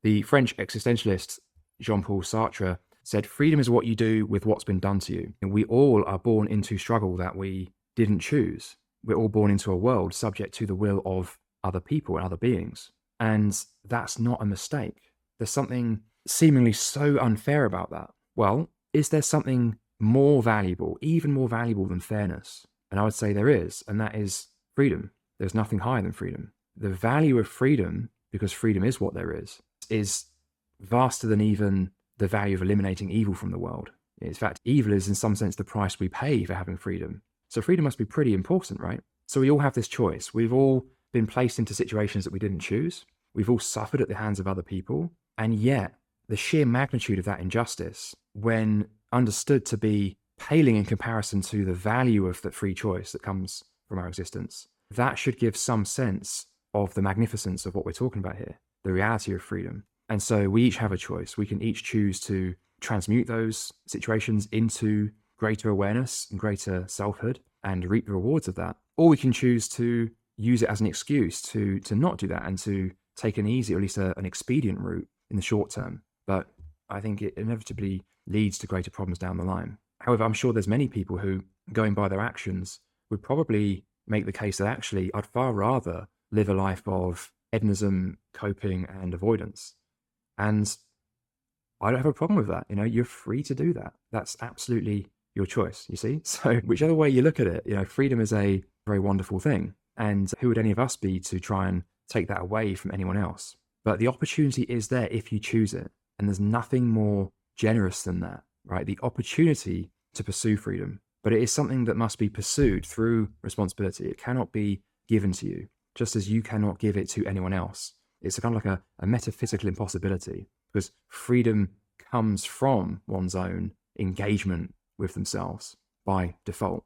The French existentialist Jean-Paul Sartre said, freedom is what you do with what's been done to you. And we all are born into struggle that we didn't choose. We're all born into a world subject to the will of other people and other beings. And that's not a mistake. There's something seemingly so unfair about that. Well, is there something more valuable, even more valuable than fairness? And I would say there is, and that is freedom. There's nothing higher than freedom. The value of freedom, because freedom is what there is vaster than even the value of eliminating evil from the world. In fact, evil is in some sense the price we pay for having freedom. So freedom must be pretty important, right? So we all have this choice. We've all been placed into situations that we didn't choose. We've all suffered at the hands of other people. And yet, the sheer magnitude of that injustice, when understood to be paling in comparison to the value of the free choice that comes from our existence, that should give some sense of the magnificence of what we're talking about here, the reality of freedom. And so we each have a choice. We can each choose to transmute those situations into greater awareness and greater selfhood and reap the rewards of that. Or we can choose to use it as an excuse to not do that and to take an easy, or at least an expedient route in the short term. But I think it inevitably leads to greater problems down the line. However, I'm sure there's many people who, going by their actions, would probably make the case that actually I'd far rather live a life of hedonism, coping, and avoidance. And I don't have a problem with that. You're free to do that. That's absolutely your choice, you see? So whichever way you look at it, freedom is a very wonderful thing. And who would any of us be to try and take that away from anyone else? But the opportunity is there if you choose it. And there's nothing more generous than that, right? The opportunity to pursue freedom. But it is something that must be pursued through responsibility. It cannot be given to you, just as you cannot give it to anyone else. It's kind of like a metaphysical impossibility, because freedom comes from one's own engagement with themselves by default.